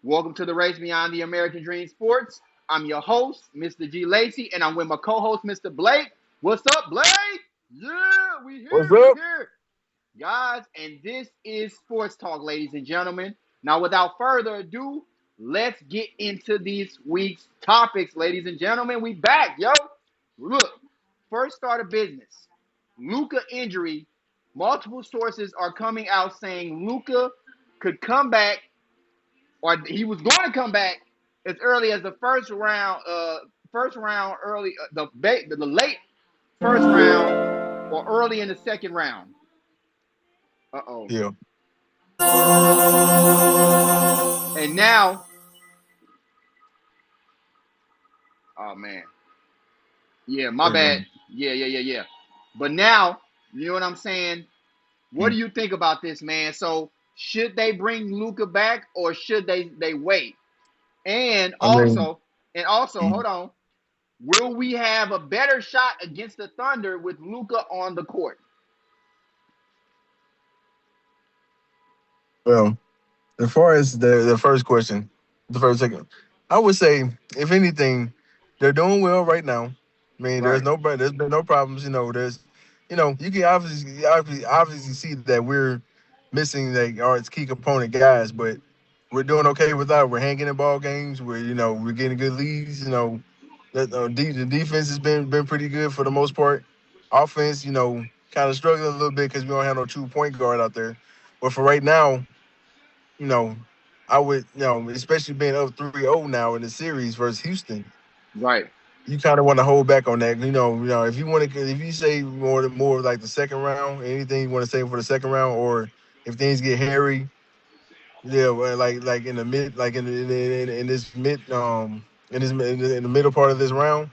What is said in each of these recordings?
Welcome to the Race Beyond the American Dream Sports. I'm your host, Mr. G. Lacey, and I'm with my co-host, Mr. Blake. What's up, Blake? Yeah, we What's here, we up? here. Guys, and this is Sports Talk, ladies and gentlemen. Now, without further ado, let's get into this week's topics, ladies and gentlemen. We back, yo. Look, first start of business. Luka injury. Multiple sources are coming out saying Luka could come back, or he was going to come back as early as the first round early, the late first round, or early in the second round. Uh-oh. Yeah. And now, oh man, yeah, my There you bad. go. Yeah. But now, you know what I'm saying? What Hmm. do you think about this, man? So, should they bring Luka back, or should they wait? And I mean, also, and also, hmm, hold on. Will we have a better shot against the Thunder with Luka on the court? well, as far as the first question, the first second, I would say, if anything, they're doing well right now. I mean, Right. there's been no problems. You can obviously see that we're missing like our key component guys, but we're doing okay without. We're hanging in ball games. We're getting good leads. The defense has been pretty good for the most part. Offense, kind of struggling a little bit because we don't have no true point guard out there. But for right now, you know, I would, especially being up 3-0 now in the series versus Houston, Right. you kind of want to hold back on that. If you want to, if you say more like the second round, anything you want to say for the second round, or if things get hairy, yeah, well, like in the mid, like in this mid, in the middle part of this round,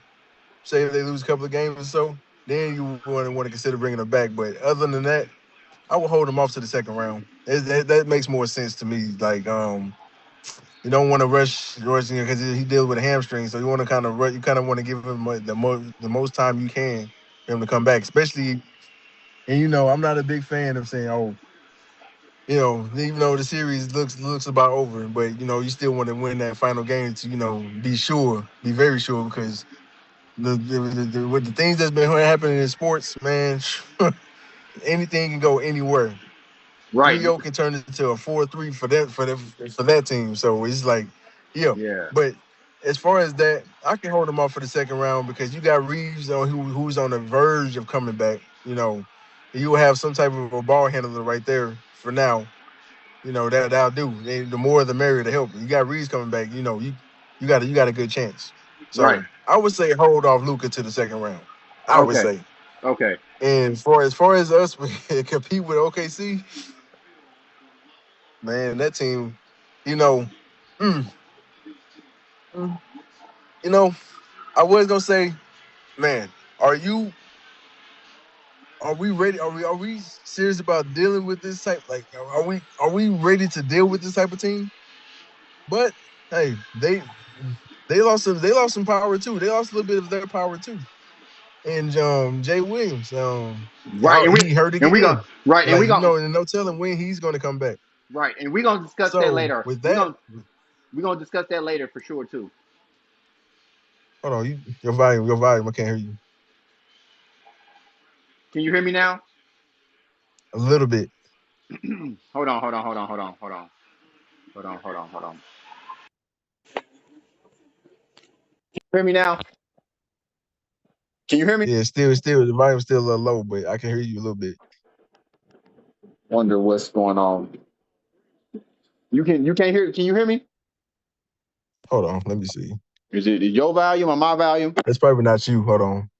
say if they lose a couple of games or so, then you want to consider bringing them back. But other than that, I would hold them off to the second round. That makes more sense to me. Like you don't want to rush because he deals with a hamstring, so you want to kind of you kind of want to give him the most time you can for him to come back. Especially, and I'm not a big fan of saying, oh, even though the series looks about over, but you still want to win that final game to be very sure because with the things that's been happening in sports, man, anything can go anywhere. Right. 3-0 can turn into a 4-3 for that team. So it's like, yeah. Yeah. But as far as that, I can hold them off for the second round because you got Reaves who's on the verge of coming back. You will have some type of a ball handler right there for now. That'll do. The more the merrier to help. You got Reeves coming back. You got a good chance. Right. So I would say hold off Luca to the second round. I would Okay. say. Okay. And as far as us compete with OKC, man, that team, you know, mm, mm, you know, I was gonna say, man, are you? Are we ready? Are we serious about dealing with this type? Like, are we ready to deal with this type of team? But hey, they lost some power too. They lost a little bit of their power too. And Jay Williams, Right. And we he hurt and we again. gonna right and Like we gonna and no telling when he's going to come back. right and we gonna discuss that So later. with We that, gonna we gonna discuss that later for sure too. hold on, your volume, I can't hear you Can you hear me now? a little bit. Hold on. Hear me now? Can you hear me? Yeah, still the volume's still a little low, but I can hear you a little bit. Wonder what's going on. You can't hear? Can you hear me? Hold on, let me see. Is it your volume or my volume? It's probably not you. Hold on,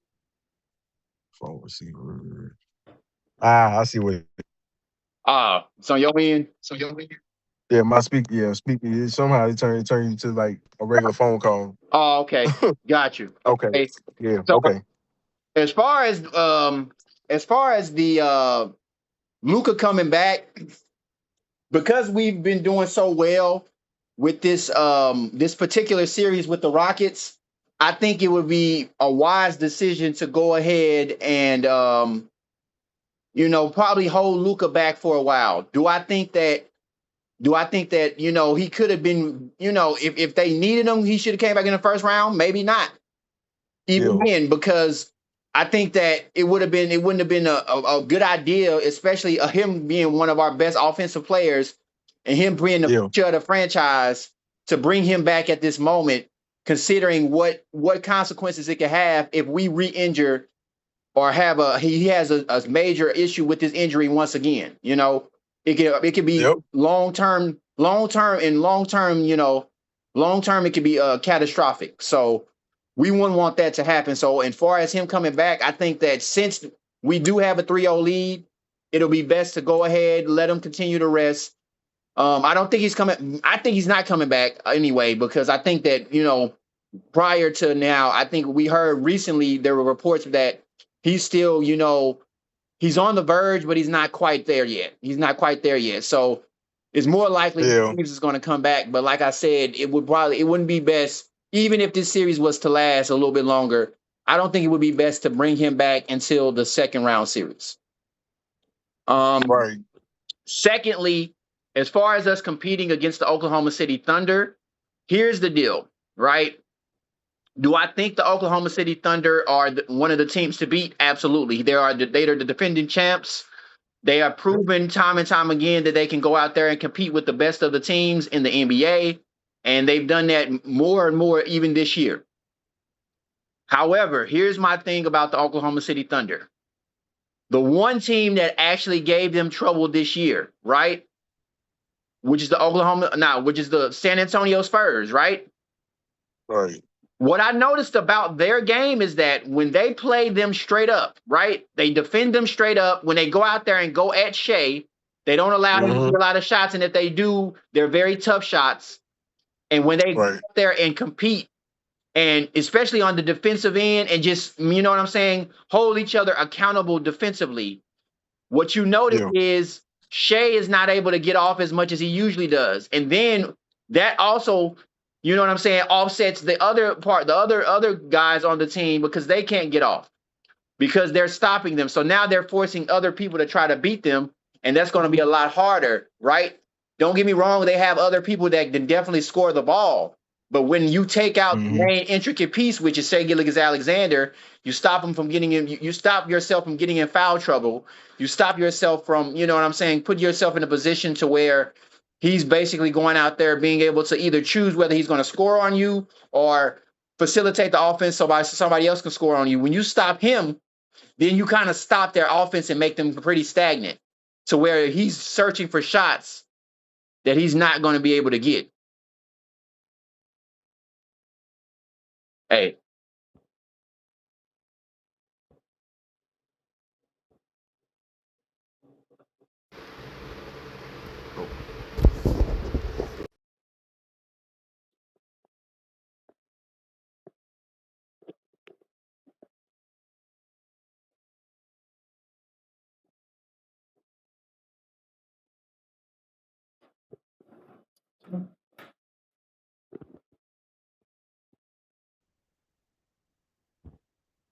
phone receiver. I see what. It's on your end. Yeah, my speaker. Yeah, speaker. Somehow it turn you to like a regular phone call. Oh, okay. Got you. Okay. Okay. Yeah. So Okay. as far as the Luca coming back, because we've been doing so well with this particular series with the Rockets, I think it would be a wise decision to go ahead and probably hold Luca back for a while. Do I think that Do I think that, he could have been, if they needed him, he should have came back in the first round? Maybe not. Even Yeah. then, because I think that it wouldn't have been a good idea, especially him being one of our best offensive players and him being the Yeah. future of the franchise, to bring him back at this moment, considering what consequences it could have if we re-injure or have he has a major issue with this injury once again. It could be Yep. long term, long term it could be catastrophic. So we wouldn't want that to happen. So as far as him coming back, I think that since we do have a 3-0 lead, it'll be best to go ahead, let him continue to rest. I don't think he's coming. I think he's not coming back anyway, because I think that, prior to now, I think we heard recently there were reports that he's still, he's on the verge, but he's not quite there yet. So it's more likely Yeah. Reaves is going to come back. But like I said, it wouldn't be best, even if this series was to last a little bit longer. I don't think it would be best to bring him back until the second round series. Right. Secondly, as far as us competing against the Oklahoma City Thunder, here's the deal, right? Do I think the Oklahoma City Thunder are one of the teams to beat? Absolutely. They are the defending champs. They have proven time and time again that they can go out there and compete with the best of the teams in the NBA, and they've done that more and more even this year. However, here's my thing about the Oklahoma City Thunder. The one team that actually gave them trouble this year, right? Which is the San Antonio Spurs, right? Right. What I noticed about their game is that when they play them straight up, right? They defend them straight up. When they go out there and go at Shea, they don't allow him to do a lot of shots. And if they do, they're very tough shots. And when they go out there and compete, and especially on the defensive end, and just, you know what I'm saying, hold each other accountable defensively, what you notice is Shea is not able to get off as much as he usually does. And then that also, you know what I'm saying, offsets the other part, the other guys on the team, because they can't get off because they're stopping them. So now they're forcing other people to try to beat them, and that's going to be a lot harder, right? Don't get me wrong, they have other people that can definitely score the ball. But when you take out the main intricate piece, which is Shai Gilgeous-Alexander, you stop him from getting in. You stop yourself from getting in foul trouble. You stop yourself from, you know what I'm saying, put yourself in a position to where he's basically going out there being able to either choose whether he's going to score on you or facilitate the offense so somebody else can score on you. When you stop him, then you kind of stop their offense and make them pretty stagnant to where he's searching for shots that he's not going to be able to get. Hey.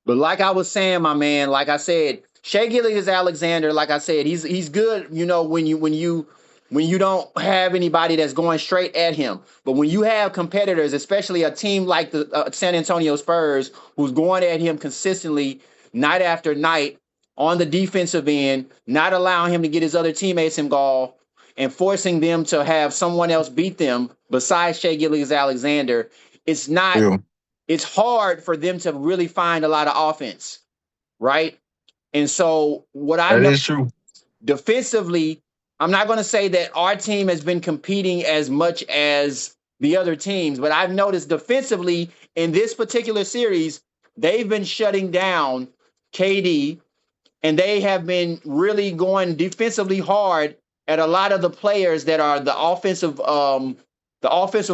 But like I was saying, my man, like I said, Shai Gilgeous-Alexander, like I said, he's good, when you don't have anybody that's going straight at him. But when you have competitors, especially a team like the San Antonio Spurs, who's going at him consistently night after night on the defensive end, not allowing him to get his other teammates involved and forcing them to have someone else beat them besides Shai Gilgeous-Alexander, it's not. Yeah. It's hard for them to really find a lot of offense, right? And so what I That know is true. defensively, I'm not going to say that our team has been competing as much as the other teams, but I've noticed defensively in this particular series, they've been shutting down KD, and they have been really going defensively hard at a lot of the players that are the offensive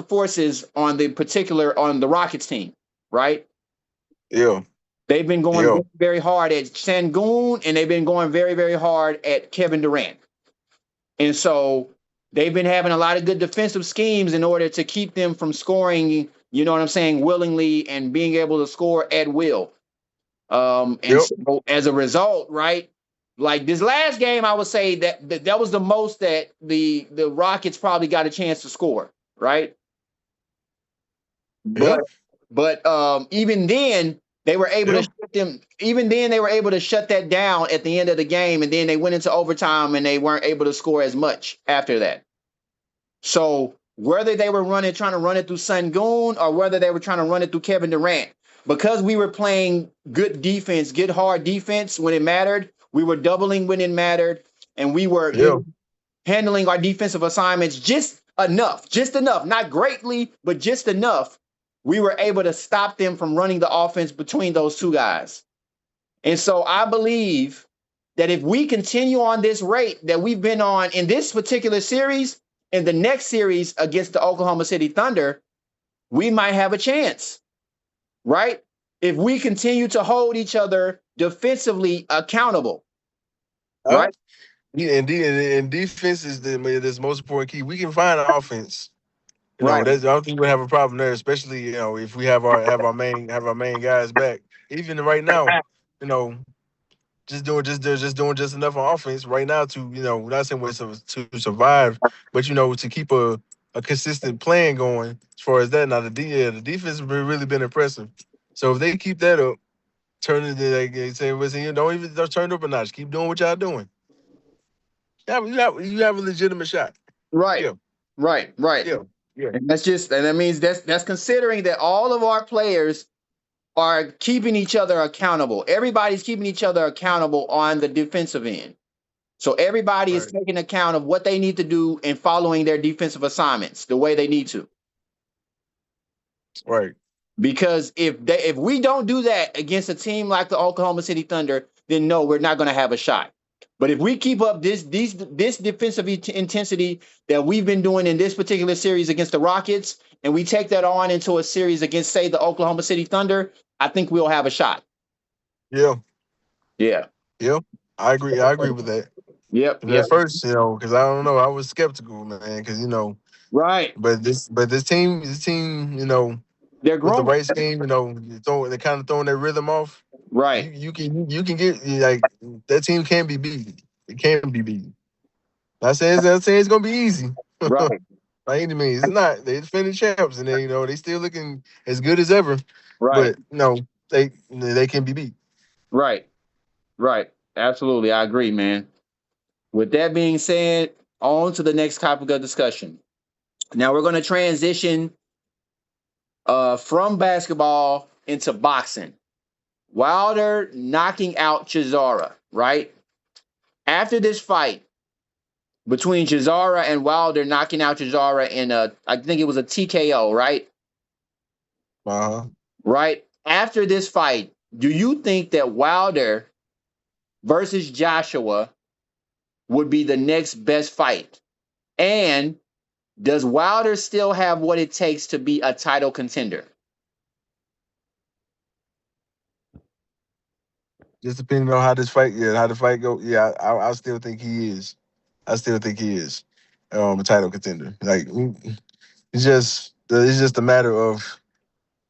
forces on the Rockets team, right? Yeah. They've been going very, very hard at Sengun, and they've been going very, very hard at Kevin Durant. And so they've been having a lot of good defensive schemes in order to keep them from scoring, you know what I'm saying, willingly and being able to score at will. So as a result, right, Like this last game, I would say that was the most that the Rockets probably got a chance to score, right? Yeah. But even then they were able to Yeah. shut them. Even then they were able to shut that down at the end of the game, and then they went into overtime and they weren't able to score as much after that. So whether they were trying to run it through Sengun or whether they were trying to run it through Kevin Durant, because we were playing good defense, good hard defense when it mattered, we were doubling when it mattered, and we were Yeah. handling our defensive assignments just enough, not greatly, but just enough. We were able to stop them from running the offense between those two guys. And so I believe that if we continue on this rate that we've been on in this particular series, in the next series against the Oklahoma City Thunder, we might have a chance, right? If we continue to hold each other defensively accountable, right? Yeah, and defense is the most important key. We can find an offense. Right. I don't think we have a problem there, especially if we have our main guys back. Even right now, you know, just doing just enough on offense right now to not saying to survive, but to keep a consistent plan going as far as that. Now the defense has really been impressive. So if they keep that up, turn it like they say, listen, don't turn it up a notch. Keep doing what y'all doing. You have a legitimate shot. Right. Yeah. Right. Yeah. Yeah. And that means that's considering that all of our players are keeping each other accountable. Everybody's keeping each other accountable on the defensive end. So everybody is Right. taking account of what they need to do and following their defensive assignments the way they need to. Right. Because if we don't do that against a team like the Oklahoma City Thunder, then no, we're not going to have a shot. But if we keep up this defensive intensity that we've been doing in this particular series against the Rockets, and we take that on into a series against, say, the Oklahoma City Thunder, I think we'll have a shot. Yeah. Yeah. Yeah. I agree with that. Yep. And Yep. at first, because I don't know, I was skeptical, man, because Right. but this team, They're with the growing. right scheme, they're kind of throwing their rhythm off. Right. You can get like that team can be beaten. It can be beaten. Not saying it's gonna be easy. Right. By any means, it's not. They defending champs, and they still looking as good as ever. Right. But they can be beat. Right. Right. Absolutely. I agree, man. With that being said, on to the next topic of discussion. Now we're going to transition from basketball into boxing. Wilder knocking out Chisora, right? After this fight between Chisora and Wilder knocking out Chisora in I think it was a TKO, right? Uh-huh. Right? After this fight, do you think that Wilder versus Joshua would be the next best fight? And does Wilder still have what it takes to be a title contender? Just depending on how the fight go. Yeah, I still think he is. I still think he is a title contender. Like it's just a matter of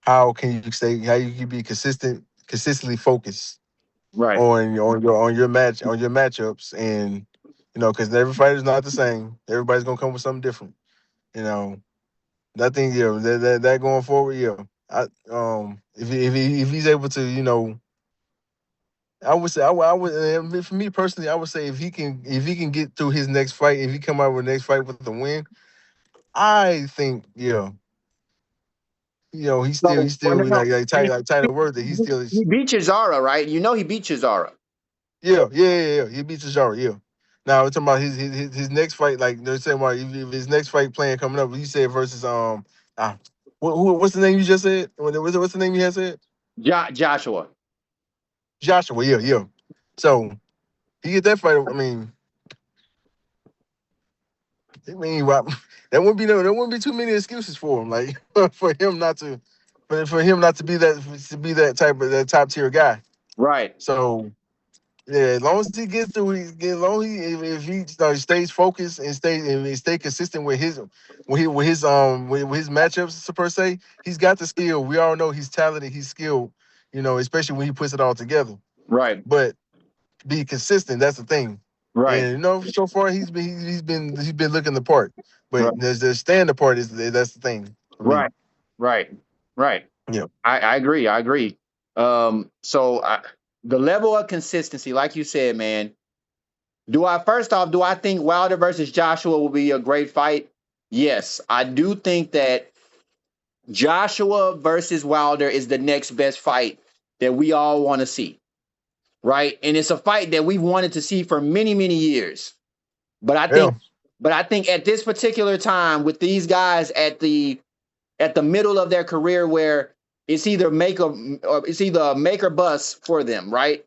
how you can be consistently focused Right. on your matchups, and because every fighter is not the same. Everybody's gonna come with something different. You know, I think that going forward, yeah. If he's able to, I would say for me personally, I would say if he can get through his next fight, if he come out with the next fight with the win, I think he's So, well, still no, like title worthy. He's still he beat Chisora, right? You know he beat Chisora. yeah. He beats Chisora, yeah. Now we're talking about his next fight. Like they're saying, about if his next fight plan coming up. He said versus what's the name you just said? What's the name you had said? Joshua. Joshua, yeah. So he get that fight. Well, there wouldn't be too many excuses for him. Like for him not to be that type of that top tier guy. Right. So yeah, as long as he gets through, if he stays focused and stay consistent with his matchups per se, he's got the skill. We all know he's talented. He's skilled. Especially when he puts it all together. Right. But be consistent. That's the thing. Right. And so far he's been looking the part. Right. But the stand apart that's the thing for me. Right. Right. Right. Yeah. I agree. I agree. The level of consistency, like you said, man. First off, do I think Wilder versus Joshua will be a great fight? Yes, I do think that Joshua versus Wilder is the next best fight that we all want to see, right? And it's a fight that we've wanted to see for many, many years. But I Yeah. think, but I think at this particular time, with these guys at the middle of their career, where it's either a make or bust for them, right?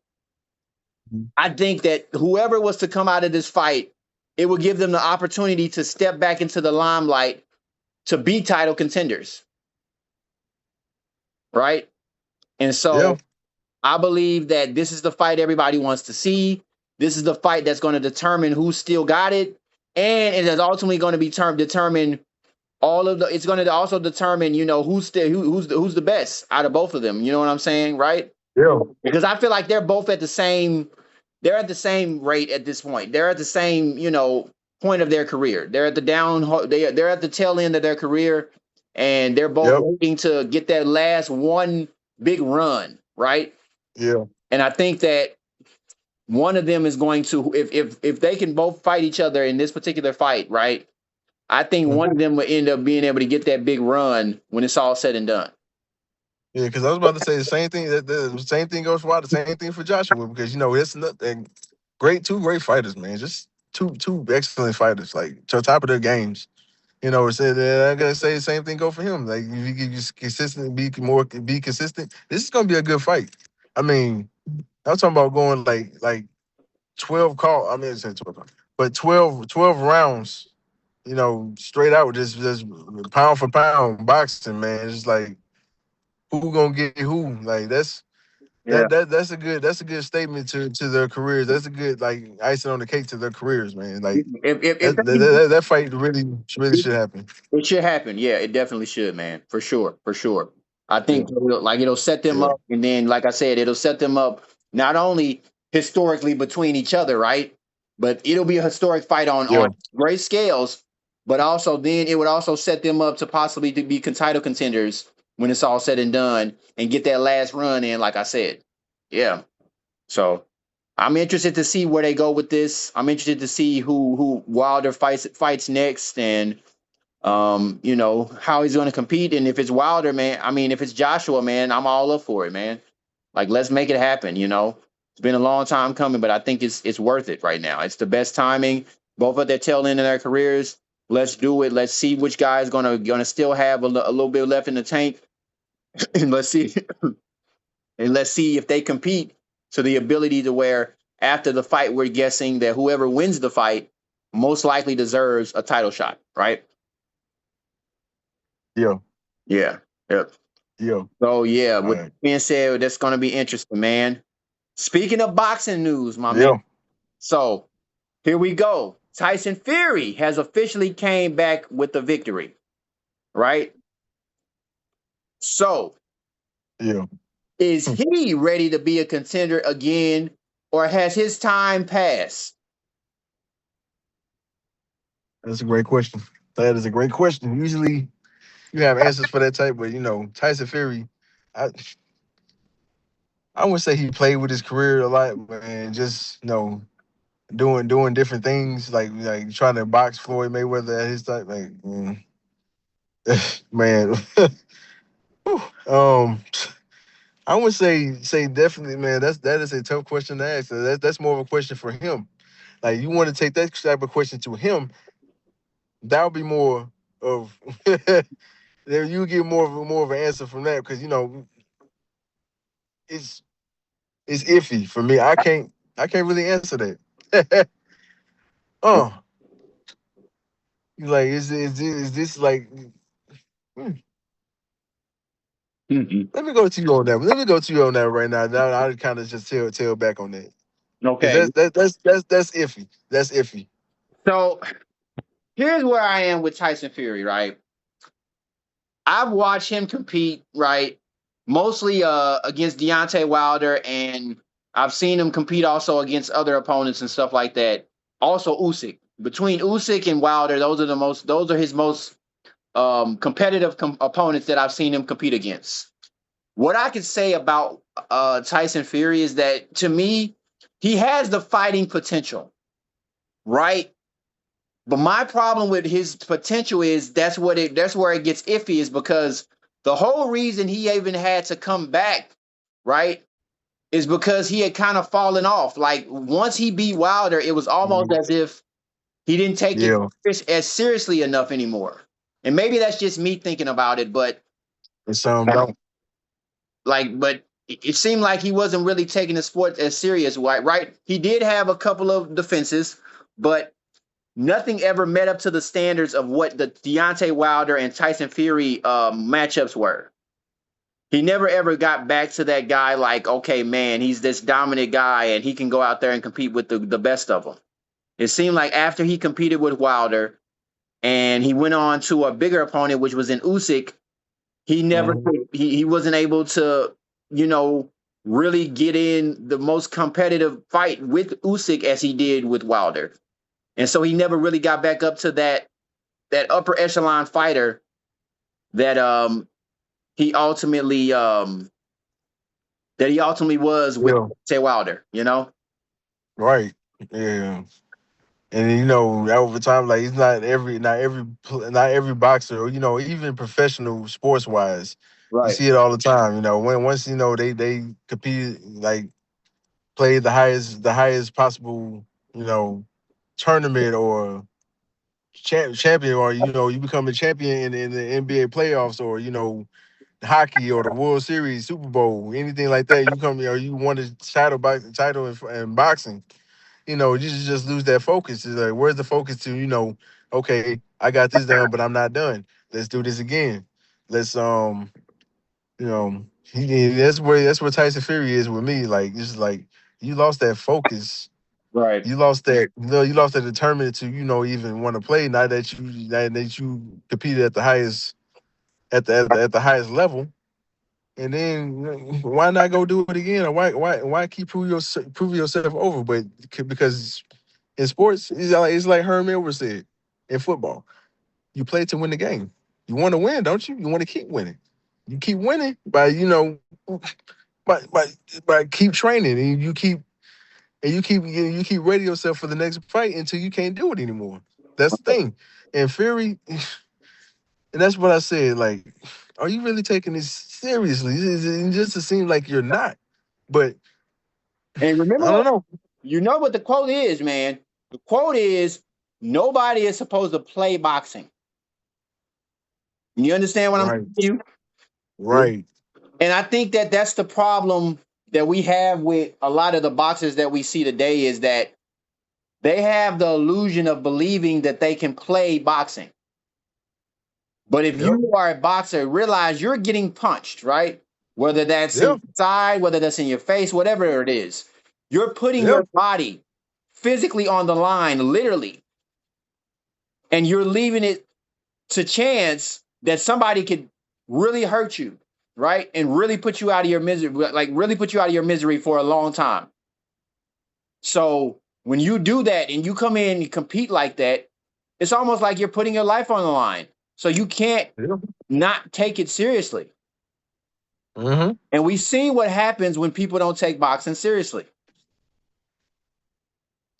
I think that whoever was to come out of this fight, it would give them the opportunity to step back into the limelight to be title contenders, right? And Yeah. so I believe that this is the fight everybody wants to see. This is the fight that's going to determine who still got it, and it is ultimately going to be determine all of the. It's going to also determine, who's the best out of both of them. You know what I'm saying, right? Yeah. Because I feel like they're both at the same. They're at the same rate at this point. They're at the same, point of their career. They're at the they're at the tail end of their career, and they're both Yep. waiting to get that last one big run, right? Yeah. And I think that one of them is going to, if they can both fight each other in this particular fight, right? I think one of them will end up being able to get that big run when it's all said and done. Yeah, because I was about to say the same thing. The same thing goes for Wilder, the same thing for Joshua. Because it's nothing. Two great fighters, man. Just two excellent fighters, like to the top of their games. I gotta say the same thing go for him. Like if you can just consistent, be consistent. This is gonna be a good fight. I mean, I'm talking about going like 12 call. I mean, it's 12, but 12 rounds. Straight out, just pound for pound boxing, man. It's like who gonna get who? Like Yeah. that's a good statement to their careers. That's a good like icing on the cake to their careers, man. Like If that fight really should happen. it should happen. Yeah, it definitely should, man. For sure. For sure. I Yeah, think it'll set them yeah, up. And then, like I said, it'll set them up not only historically between each other, right? But it'll be a historic fight yeah, on great scales. But also, then it would also set them up to possibly to be title contenders when it's all said and done and get that last run in, like I said. Yeah. So I'm interested to see where they go with this. I'm interested to see who Wilder fights next, and how he's going to compete. And if it's Wilder, man, I mean, if it's Joshua, man, I'm all up for it, man. Like, let's make it happen. It's been a long time coming, but I think it's worth it right now. It's the best timing. Both at their tail end of their careers. Let's do it. Let's see which guy is gonna still have a little bit left in the tank, and let's see if they compete to the ability to where after the fight, we're guessing that whoever wins the fight most likely deserves a title shot, right? yeah, Yeah. Yep. yeah. So yeah, All with right. being said, that's gonna be interesting, man. Speaking of boxing news, my man. Yeah, So here we go. Tyson Fury has officially came back with the victory, right? So yeah. is he ready to be a contender again, or has his time passed? That's a great question. That is a great question. Usually you have answers for that type, but Tyson Fury, I I would say he played with his career a lot, man. Just doing different things, like trying to box Floyd Mayweather at his time. Like, man, um, I would say definitely, man. That is a tough question to ask. That's more of a question for him. Like, you want to take that type of question to him, that would be more of there. You get more of an answer from that because it's it's iffy for me. I can't really answer that. Oh, like is this like? hmm, Mhm. Let me go to you on that. Let me go to you on that right now. Now I kind of just tell back on that because Okay. that's iffy. That's iffy. So here's where I am with Tyson Fury, right? I've watched him compete, right? Mostly against Deontay Wilder and I've seen him compete also against other opponents and stuff like that. Also Usyk. Between Usyk and Wilder, those are his most competitive opponents that I've seen him compete against. What I can say about Tyson Fury is that, to me, he has the fighting potential, right? But my problem with his potential is that's where it gets iffy, is because the whole reason he even had to come back, right, is because he had kind of fallen off. Like, once he beat Wilder, it was almost as if he didn't take it as seriously enough anymore. And maybe that's just me thinking about it, but don't. but it seemed like he wasn't really taking the sport as serious, right? He did have a couple of defenses, but nothing ever met up to the standards of what the Deontay Wilder and Tyson Fury matchups were. He never ever got back to that guy like, okay, man, he's this dominant guy and he can go out there and compete with the best of them. It seemed like after he competed with Wilder and he went on to a bigger opponent, which was in Usyk, he never he wasn't able to, really get in the most competitive fight with Usyk as he did with Wilder. And so he never really got back up to that upper echelon fighter that he ultimately was with Tay Wilder, Right. Yeah. And over time, like, it's not every boxer, or even professional sports wise, you Right. see it all the time. Once they compete, like, play the highest possible tournament or champion, or you become a champion in the NBA playoffs, or hockey or the World Series, Super Bowl, anything like that. You come, you won the title in boxing. You just lose that focus. It's like, where's the focus to, okay, I got this done, but I'm not done. Let's do this again. Let's that's where Tyson Fury is with me. Like, it's like, you lost that focus. Right. You lost that, you lost that determinant to, even want to play. Now that you competed at the highest at the highest level. And then why not go do it again? Or why keep proving yourself over? But because in sports, it's like Herm Edwards said in football, you play to win the game. You want to win, don't you? You want to keep winning. You keep winning by keep training, and you keep ready yourself for the next fight until you can't do it anymore. That's the thing. And Fury, and that's what I said. Like, are you really taking this seriously? It just seems like you're not. But And remember, I don't know. You know what the quote is, man? The quote is, nobody is supposed to play boxing. You understand what I'm saying to you? Right. And I think that that's the problem that we have with a lot of the boxers that we see today, is that they have the illusion of believing that they can play boxing. But if you are a boxer, realize you're getting punched, right? Whether that's in your side, whether that's in your face, whatever it is. You're putting your body physically on the line, literally. And you're leaving it to chance that somebody could really hurt you, right? And really put you out of your misery, like really put you out of your misery for a long time. So when you do that and you come in and compete like that, it's almost like you're putting your life on the line. So you can't not take it seriously. Mm-hmm. And we've seen what happens when people don't take boxing seriously.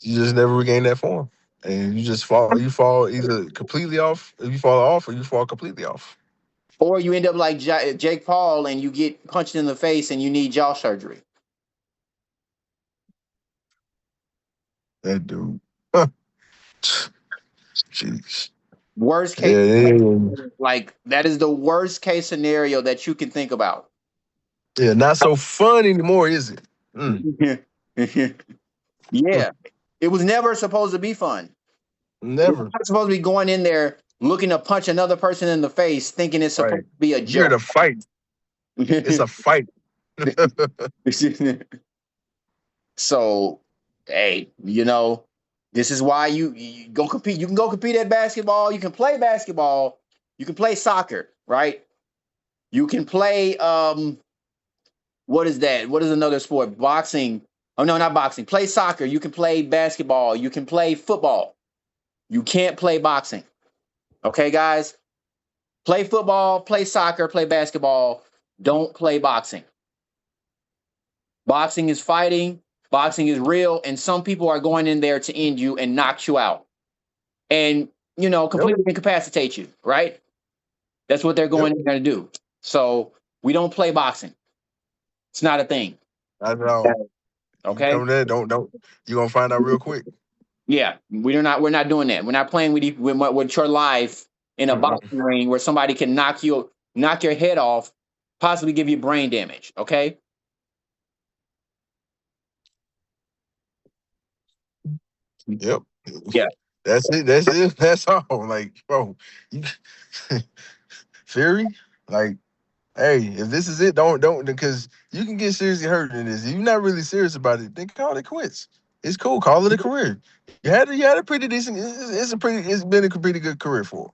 You just never regain that form. And you just fall. You fall either completely off, or you fall off, or you fall completely off. Or you end up like Jake Paul and you get punched in the face and you need jaw surgery. That dude. Jeez. Worst case, like, that is the worst case scenario that you can think about. Yeah, not so fun anymore, is it? Yeah. It was never supposed to be fun. Never. You're not supposed to be going in there looking to punch another person in the face thinking it's supposed to be a joke. You're to fight. It's a fight. So, hey, this is why you go compete. You can go compete at basketball. You can play basketball. You can play soccer, right? You can play, what is that? What is another sport? Boxing. Oh, no, not boxing. Play soccer. You can play basketball. You can play football. You can't play boxing. Okay, guys? Play football, play soccer, play basketball. Don't play boxing. Boxing is fighting. Boxing is real. And some people are going in there to end you and knock you out. And, completely incapacitate you, right? That's what they're going in there to do. So we don't play boxing. It's not a thing. I know. You Okay? come there, don't. You're gonna find out real quick. Yeah, we're not doing that. We're not playing with your life in a boxing ring where somebody can knock your head off, possibly give you brain damage. Okay. Yep. Yeah. That's it. That's it. That's all. Like, bro, you, Fury, like, hey, if this is it, don't because you can get seriously hurt in this. If you're not really serious about it, then call it quits. It's cool. Call it a career. You had a pretty decent. It's been a pretty good career for him.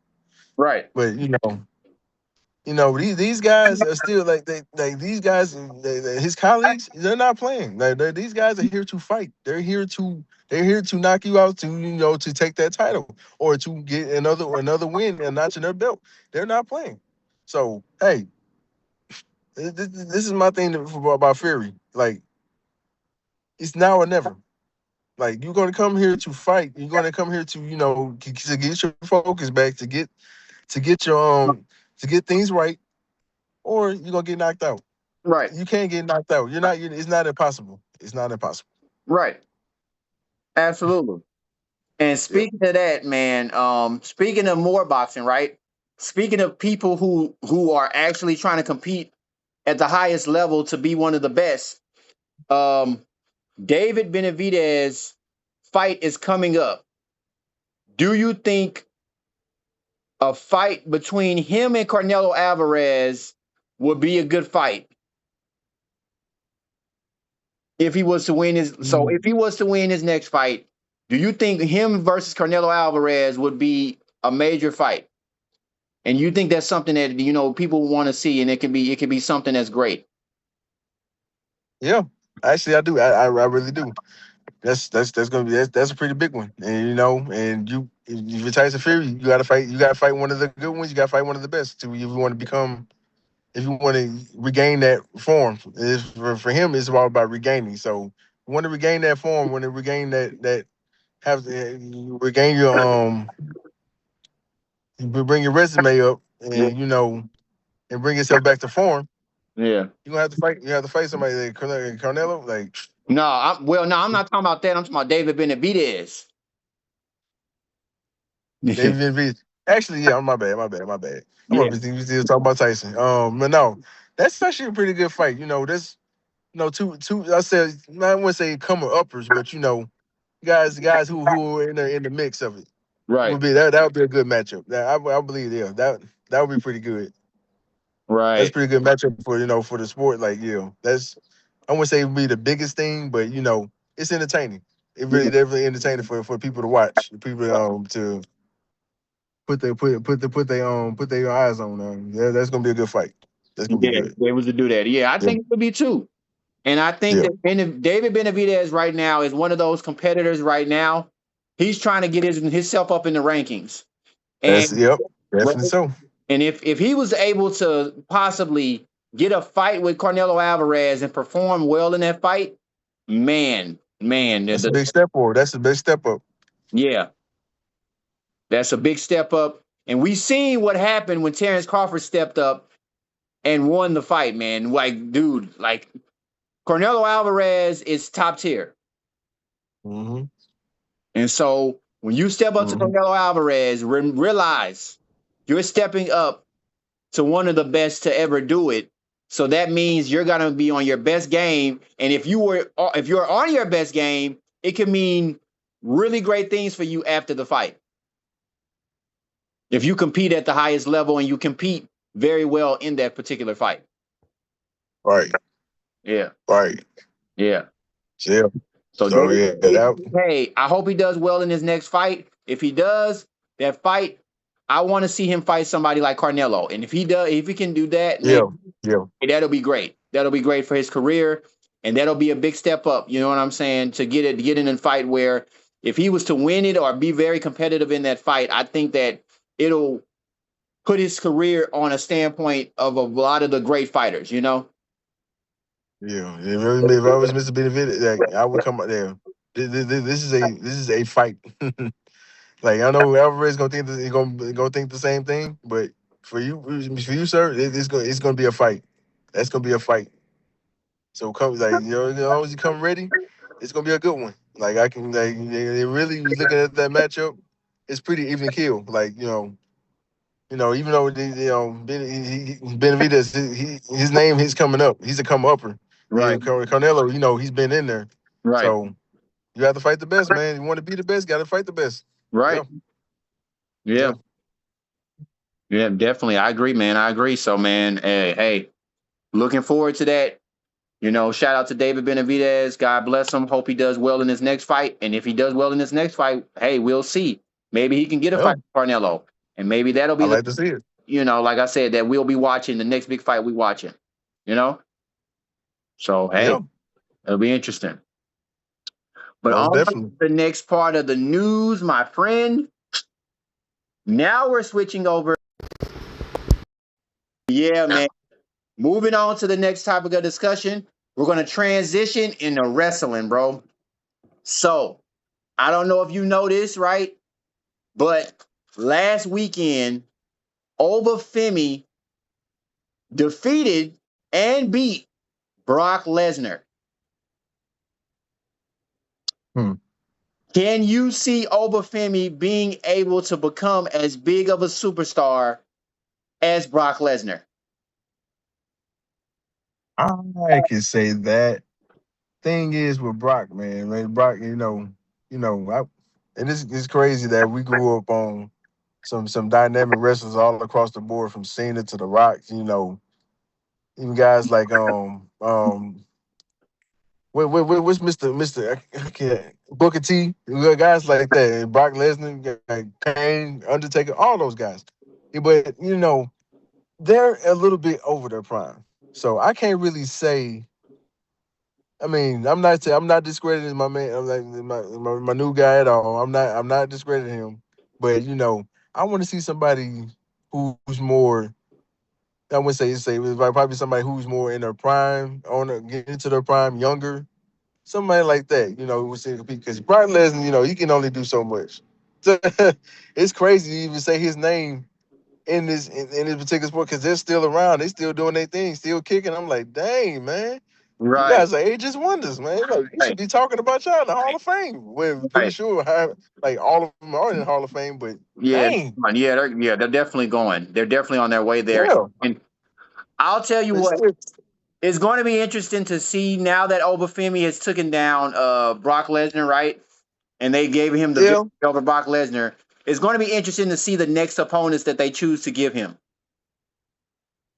Right. But these guys are still these guys, his colleagues, they're not playing. These guys are here to fight. They're here to knock you out to take that title or to get another win and notch in their belt. They're not playing. So hey, this is my thing about Fury. Like, it's now or never. Like, you're gonna come here to fight. You're gonna come here to get your focus back, to get things right, or you're gonna get knocked out. Right. You can't get knocked out. It's not impossible. It's not impossible. Right. Absolutely. And Yep. speaking of that, man, speaking of more boxing, right? Speaking of people who are actually trying to compete at the highest level to be one of the best, David Benavidez fight is coming up. Do you think a fight between him and Canelo Alvarez would be a good fight? If he was to win his next fight, do you think him versus Canelo Alvarez would be a major fight? And you think that's something that people want to see, and it can be something that's great. Yeah. Actually, I do. I really do. That's gonna be that's a pretty big one. And if you're Tyson Fury, you gotta fight. You gotta fight one of the good ones. You gotta fight one of the best if you want to become. If you want to regain that form, for him, it's all about regaining. So, you want to regain that form, want to regain that have regain your bring your resume up, Yeah. and bring yourself back to form. Yeah. You gonna have to fight. You have to fight somebody like Canelo. Like, No, I'm not talking about that. I'm talking about David Benavidez. David Reaves. Actually, yeah, my bad. I'm Yeah. gonna be still talking about Tyson. But no, that's actually a pretty good fight. That's two. I said I wouldn't say comer uppers, but guys who are in the mix of it Right. that would be a good matchup. I believe that would be pretty good. That's a Right. pretty good matchup for the sport. Like, that's I wouldn't say it would be the biggest thing, but it's entertaining. It really definitely entertaining for people to watch, people to put their eyes on. That's gonna be a good fight. That's gonna be Yeah, good. they was to do that. Yeah, I Yeah, think it could be too. And I think yeah. that David Benavidez right now is one of those competitors right now. He's trying to get himself up in the rankings. That's And yep, definitely so. and if he was able to possibly get a fight with Canelo Alvarez and perform well in that fight, man, That's a big step forward. That's a big step up. yeah, that's a big step up. And we seen what happened when Terrence Crawford stepped up and won the fight, man. Like, dude, like Canelo Alvarez is top tier. Mm-hmm. And so when you step up to Mm-hmm. Canelo Alvarez, realize you're stepping up to one of the best to ever do it. So that means you're gonna be on your best game. And if you're on your best game, it can mean really great things for you after the fight. If you compete at the highest level and you compete very well in that particular fight. Right. Yeah. Right. Yeah. Yeah. So So yeah, hey, I hope he does well in his next fight. If he does, that fight, I want to see him fight somebody like Canelo. And if he can do that, man, yeah, yeah. that'll be great. That'll be great for his career. And that'll be a big step up, you know what I'm saying, to get in a fight where if he was to win it or be very competitive in that fight, I think that it'll put his career on a standpoint of a lot of the great fighters, you know? Yeah, if I was Mr. Benavidez, like, I would come out there. This is a fight. Like, I know Alvarez gonna think he's gonna think the same thing, but sir, it's gonna be a fight. That's gonna be a fight. So come, like, as long as you come ready, it's gonna be a good one. Like, I can, like, they really looking at that matchup. It's pretty even kill. Like, even though Benavidez, his name, he's coming up. He's a come upper. Right, And Canelo, he's been in there. right, So you have to fight the best, man. You want to be the best, got to fight the best. right. Yeah, Yeah. yeah. Yeah, definitely. I agree, man. I agree. So, man, hey, looking forward to that. Shout out to David Benavidez. God bless him. Hope he does well in his next fight. And if he does well in his next fight, hey, we'll see. Maybe he can get a Yeah. fight with Carnelo. And maybe that'll I be like to see it. like I said, that we'll be watching the next big fight we watching. So, hey, Yeah, it'll be interesting. But most on definitely. the next part of the news, my friend, now we're switching over. Yeah, man. Moving on to the next topic of discussion, we're going to transition into wrestling, bro. So, I don't know if you know this, right? But last weekend, Obafemi defeated and beat Brock Lesnar. Can you see Obafemi being able to become as big of a superstar as Brock Lesnar? I can say that. Thing is with Brock, man, like Brock, and it's crazy that we grew up on some dynamic wrestlers all across the board, from Cena to The Rock. Even guys like what's I can't, Booker T, we got guys like that, and Brock Lesnar, like Kane, Undertaker, all those guys. But they're a little bit over their prime, so I can't really say. I mean, I'm not discrediting my man. I'm like my new guy at all. I'm not discrediting him, but I want to see somebody who's more. I would say probably somebody who's more in their prime, getting into their prime, younger, somebody like that. Who say because Brock Lesnar, he can only do so much. It's crazy to even say his name in this particular sport because they're still around. They still doing their thing, still kicking. I'm like, dang, man. You Right, guys are ages wonders, man. Like, we should right, be talking about y'all in the Hall of Fame. We're pretty right. sure like all of them are in the Hall of Fame, but Yeah, dang, they're definitely going. They're definitely on their way there. yeah. And I'll tell you It's what, still, it's going to be interesting to see now that Obafemi has taken down Brock Lesnar, right? And they gave him the yeah, victory over Brock Lesnar. It's going to be interesting to see the next opponents that they choose to give him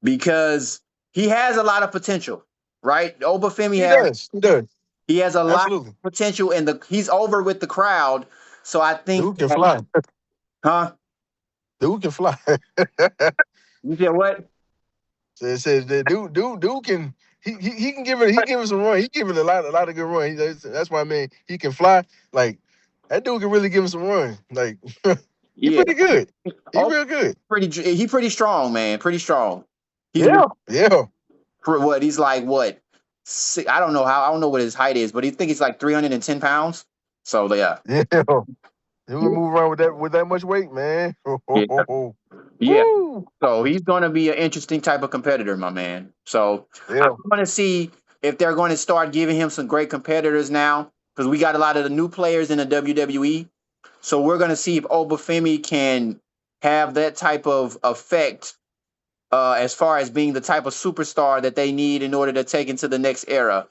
because he has a lot of potential, right? Obafemi he does. He does. he has a lot Absolutely. of potential, and he's over with the crowd. So I think, Dude can fly. huh? Dude can fly. You said what? So it says that dude can he can give it some run. He give it a lot of good run. That's why, man, he can fly. Like, that dude can really give him some run. Like, he Yeah, pretty good. He oh, real good. pretty strong, man. Pretty strong. He's Yeah, yeah, for what? He's like what? I don't know what his height is, but he think he's like 310 pounds. So yeah, yeah. He would move around with that much weight, man. yeah, yeah. Woo. So he's going to be an interesting type of competitor, my man. So I Yeah, want to see if they're going to start giving him some great competitors now because we got a lot of the new players in the WWE. So we're going to see if Obafemi can have that type of effect as far as being the type of superstar that they need in order to take into the next era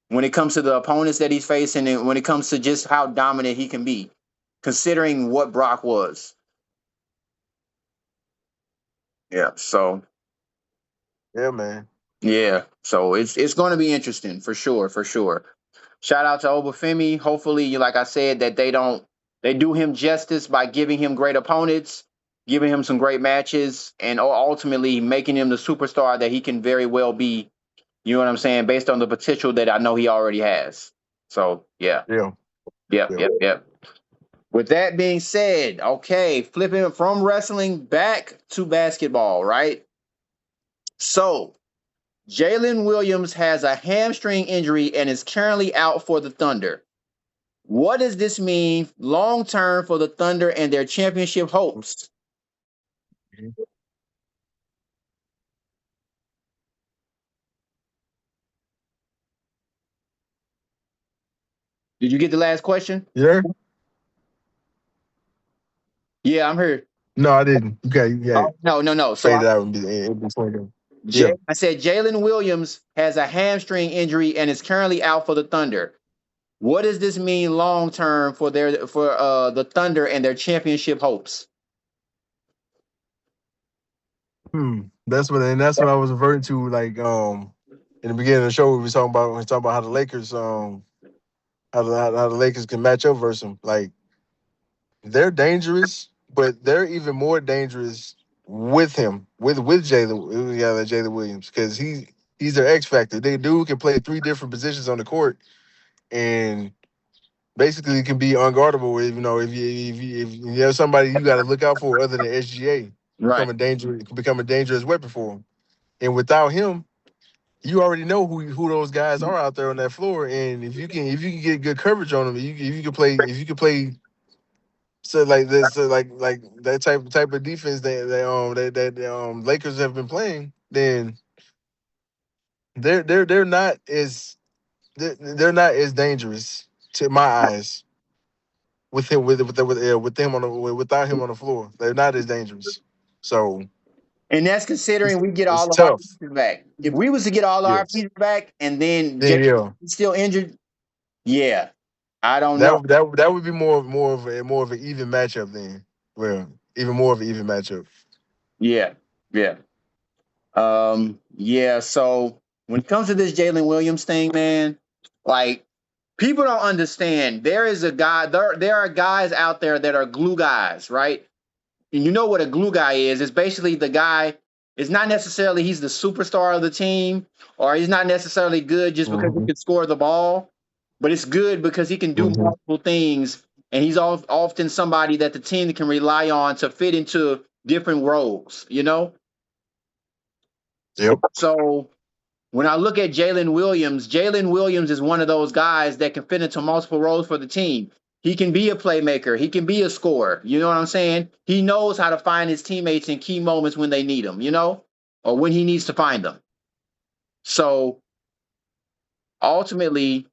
when it comes to the opponents that he's facing and when it comes to just how dominant he can be, considering what Brock was. Yeah. So yeah, man. yeah. So it's going to be interesting for sure, for sure. Shout out to Obafemi. Hopefully, like I said, that they do him justice by giving him great opponents, giving him some great matches, and ultimately making him the superstar that he can very well be You know what I'm saying? Based on the potential that I know he already has. So yeah. Yeah. Yep. With that being said, okay, flipping from wrestling back to basketball, right? So Jalen Williams has a hamstring injury and is currently out for the Thunder. What does this mean long term for the Thunder and their championship hopes? Did you get the last question? You there? Yeah, I'm here. No, I didn't. Okay, yeah. Oh, no. Fade it out and be in between them. Yeah. I said Jalen Williams has a hamstring injury and is currently out for the Thunder. What does this mean long term for the Thunder and their championship hopes? That's what I was referring to. Like in the beginning of the show, we were talking about how the Lakers how the Lakers can match up versus them. Like they're dangerous, but they're even more dangerous with him with Jalen Williams because he's their X factor. They dude can play 3 different positions on the court and basically can be unguardable. If you have somebody you got to look out for other than SGA, Right. become a dangerous weapon for him. And without him, you already know who those guys are out there on that floor. And if you can get good coverage on them, if you can play so like this like that type of defense that Lakers have been playing, then they're not as they're not as dangerous to my eyes with him with him without him on the floor. They're not as dangerous. So And that's considering we get it's all of our tough. pieces back. If we was to get all of our Yes. pieces back and then Then Jalen yeah. still injured, yeah, I don't know. That would be more of an even matchup then. Well, even more of an even matchup. Yeah. Yeah. So when it comes to this Jalen Williams thing, man, like people don't understand. There is a guy. There are guys out there that are glue guys, right? And you know what a glue guy is? It's basically the guy. It's not necessarily he's the superstar of the team, or he's not necessarily good just because he Mm-hmm. can score the ball, but it's good because he can do Mm-hmm. multiple things, and he's often somebody that the team can rely on to fit into different roles. You know, Yep. so when I look at Jalen Williams is one of those guys that can fit into multiple roles for the team. He can be a playmaker. He can be a scorer. You know what I'm saying? He knows how to find his teammates in key moments when they need him, or when he needs to find them. So ultimately,